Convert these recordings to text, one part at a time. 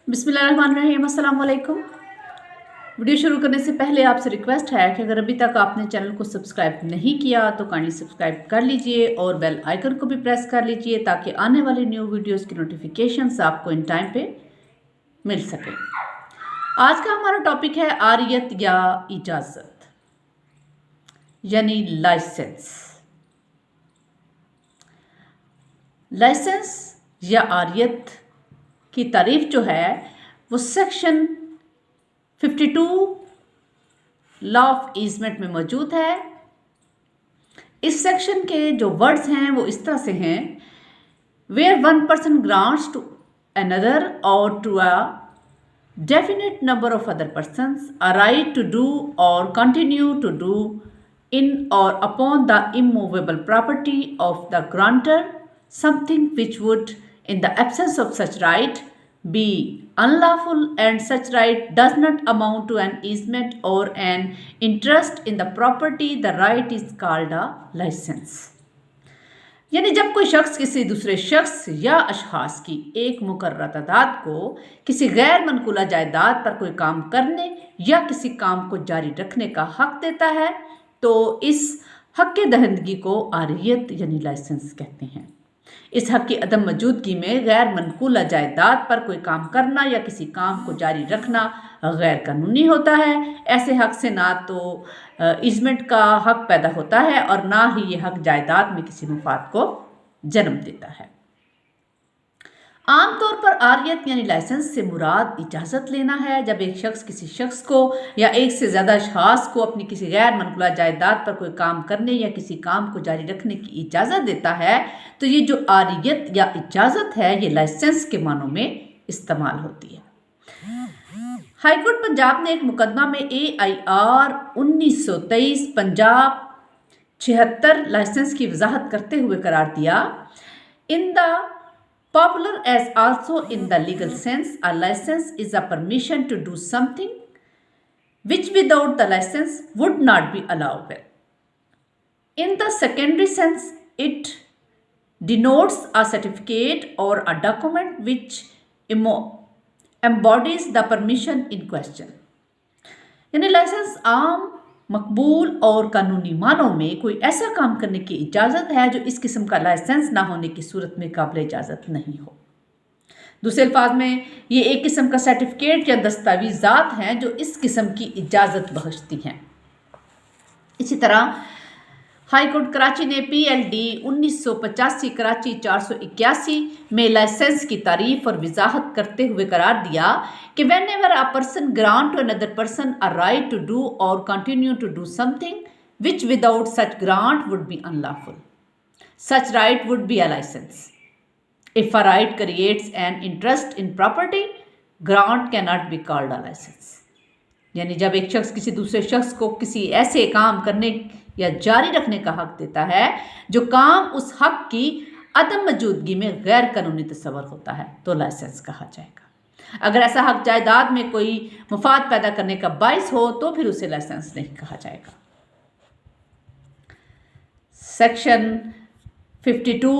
बिस्मिल्लाहिर्रहमानिर्रहीम, अस्सलाम वालेकुम। वीडियो शुरू करने से पहले आपसे रिक्वेस्ट है कि अगर अभी तक आपने चैनल को सब्सक्राइब नहीं किया तो काइंडली सब्सक्राइब कर लीजिए और बेल आइकन को भी प्रेस कर लीजिए ताकि आने वाली न्यू वीडियोस की नोटिफिकेशंस आपको इन टाइम पे मिल सके। आज का हमारा टॉपिक है आरियत या इजाज़त यानी लाइसेंस। लाइसेंस या आरियत की तारीफ जो है वो सेक्शन 52 लॉ ऑफ ईजमेंट में मौजूद है। इस सेक्शन के जो वर्ड्स हैं वो इस तरह से हैं, where one person grants to another और to a definite number of other persons a right to do or continue to do in or upon the immovable property of the grantor something which would in the absence of such right be unlawful, and such right does not amount to an easement or an interest in the property, the right is called a license। यानी जब कोई शख्स किसी दूसरे शख्स या अशखास की एक मुकर्रर तादाद को किसी गैर मनकूला जायदाद पर कोई काम करने या किसी काम को जारी रखने का हक देता है तो इस हक के दहंदगी को आरियत यानी लाइसेंस कहते हैं। इस हक की अदम मौजूदगी में गैर मनकूला जायदाद पर कोई काम करना या किसी काम को जारी रखना गैर कानूनी होता है। ऐसे हक से ना तो ईजमेंट का हक पैदा होता है और ना ही ये हक जायदाद में किसी मुफाद को जन्म देता है। आमतौर पर आरियत यानी लाइसेंस से मुराद इजाज़त लेना है। जब एक शख्स किसी शख्स को या एक से ज़्यादा अशखास को अपनी किसी गैर मनकूला जायदाद पर कोई काम करने या किसी काम को जारी रखने की इजाज़त देता है तो ये जो आरियत या इजाज़त है ये लाइसेंस के मानों में इस्तेमाल होती है। हाईकोर्ट पंजाब ने एक मुकदमा में AIR 1923 पंजाब 76 लाइसेंस की वजाहत करते हुए करार दिया, in the popular as also in the legal sense, a license is a permission to do something which without the license would not be allowable. In the secondary sense, it denotes a certificate or a document which embodies the permission in question. यानी licence आम मकबूल और कानूनी मानों में कोई ऐसा काम करने की इजाज़त है जो इस किस्म का लाइसेंस ना होने की सूरत में काबिल इजाज़त नहीं हो। दूसरे अल्फाज में ये एक किस्म का सर्टिफिकेट या दस्तावेज़ात हैं जो इस किस्म की इजाज़त बख्शती हैं। इसी तरह हाई कोर्ट कराची ने PLD 1985 कराची 481 में लाइसेंस की तारीफ और वजाहत करते हुए करार दिया कि whenever a person grant to another person a right to do or continue to do something which without such grant would be unlawful, such right would be a license. If a right creates an interest in property, grant cannot be called a license. यानी जब एक शख्स किसी दूसरे शख्स को किसी ऐसे काम करने या जारी रखने का हक देता है जो काम उस हक की अदम मौजूदगी में गैर कानूनी तस्वर होता है तो लाइसेंस कहा जाएगा। अगर ऐसा हक जायदाद में कोई मुफाद पैदा करने का बाइस हो तो फिर उसे लाइसेंस नहीं कहा जाएगा। सेक्शन 52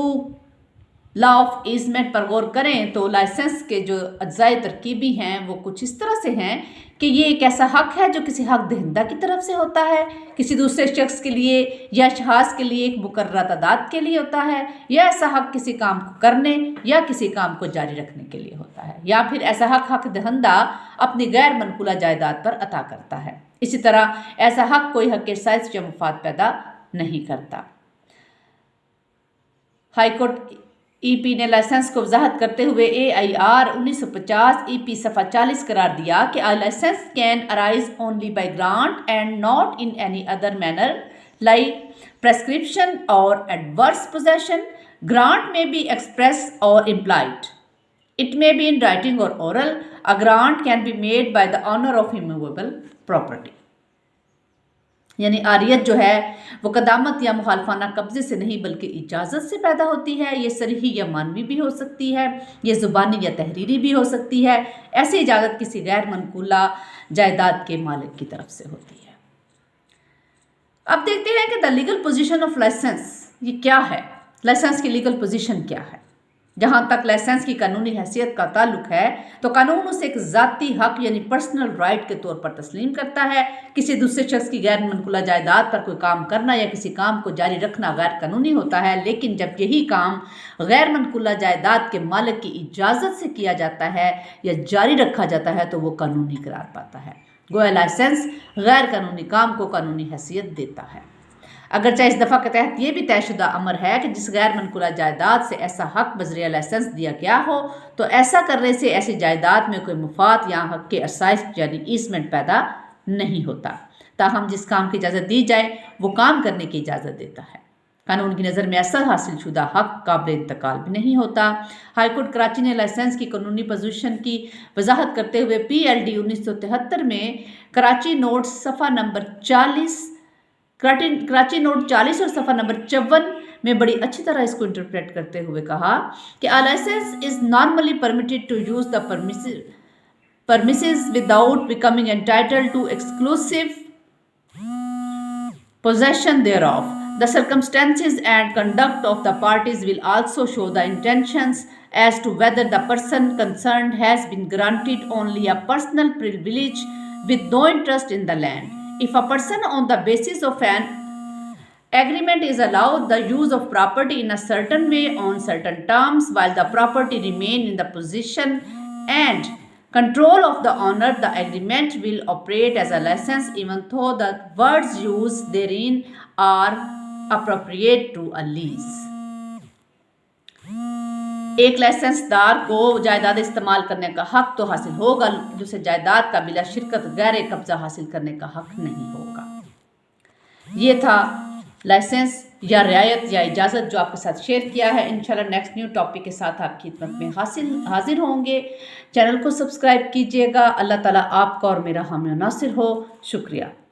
लॉ ऑफ ईजमेंट पर गौर करें तो लाइसेंस के जो अज्जाए तरकीबी हैं वो कुछ इस तरह से हैं कि ये एक ऐसा हक है जो किसी हक दहिंदा की तरफ से होता है, किसी दूसरे शख्स के लिए या अशखास के लिए एक मुकर्रर तादाद के लिए होता है, या ऐसा हक किसी काम को करने या किसी काम को जारी रखने के लिए होता है, या फिर ऐसा हक दहिंदा अपनी गैर मनकूला जायदाद पर अता करता है। इसी तरह ऐसा हक कोई हक साइज या मुफाद पैदा नहीं करता। हाईकोर्ट EP ने लाइसेंस को वजाहत करते हुए AIR 1950 EP सफ़ा 40 करार दिया कि a license can arise only by grant and not in any other manner like prescription or adverse possession. Grant may be express or implied. It may be in writing or oral. A grant can be made by the owner of immovable property. यानी आरियत जो है वो कदामत या मुखालफाना कब्जे से नहीं बल्कि इजाज़त से पैदा होती है। ये सरही या मानवी भी हो सकती है, ये ज़ुबानी या तहरीरी भी हो सकती है। ऐसी इजाज़त किसी गैर मनकूला जायदाद के मालिक की तरफ से होती है। अब देखते हैं कि the legal position of licence ये क्या है, लाइसेंस की लीगल पोजीशन क्या है। जहाँ तक लाइसेंस की कानूनी हैसियत का ताल्लुक है तो कानून उसे एक ज़ाती हक यानी पर्सनल राइट के तौर पर तस्लीम करता है। किसी दूसरे शख्स की गैर मनकुला जायदाद पर कोई काम करना या किसी काम को जारी रखना गैर कानूनी होता है, लेकिन जब यही काम गैर मनकुला जायदाद के मालिक की इजाज़त से किया जाता है या जारी रखा जाता है तो वो कानूनी करार पाता है। गोया लाइसेंस गैर कानूनी काम को कानूनी हैसियत देता है। अगरचे इस दफ़ा के तहत ये भी तयशुदा अमर है कि जिस गैर मनकुला जायदाद से ऐसा हक बजरिया लाइसेंस दिया गया हो तो ऐसा करने से ऐसी जायदाद में कोई मुफाद या हक के असाइस यानी ईसमेंट पैदा नहीं होता। ताहम जिस काम की इजाज़त दी जाए वो काम करने की इजाज़त देता है। कानून की नज़र में ऐसा हासिल शुदा हक काबिल इंतकाल भी नहीं होता। हाईकोर्ट कराची ने लाइसेंस की कानूनी पोजीशन की वजाहत करते हुए PLD 1973 में कराची नोट सफ़ा नंबर 40 कराची नोट 40 और सफ़ा नंबर 54 में बड़ी अच्छी तरह इसको इंटरप्रेट करते हुए कहा कि a licence is normally permitted to use the premises without becoming entitled to exclusive possession thereof. The circumstances and conduct of the parties will also show the intentions as to whether the person concerned has been granted only a personal privilege with no interest in the land. If a person on the basis of an agreement is allowed the use of property in a certain way on certain terms while the property remain in the possession and control of the owner, the agreement will operate as a license even though the words used therein are appropriate to a lease. एक लाइसेंसदार को जायदाद इस्तेमाल करने का हक तो हासिल होगा, दूसरे जायदाद का बिला शिरकत गैर कब्जा हासिल करने का हक नहीं होगा। ये था लाइसेंस या रियायत या इजाज़त जो आपके साथ शेयर किया है। इंशाल्लाह नेक्स्ट न्यू टॉपिक के साथ आपकी खिदमत में हाजिर होंगे। चैनल को सब्सक्राइब कीजिएगा। अल्लाह ताला आपका और मेरा हामी नासिर हो। शुक्रिया।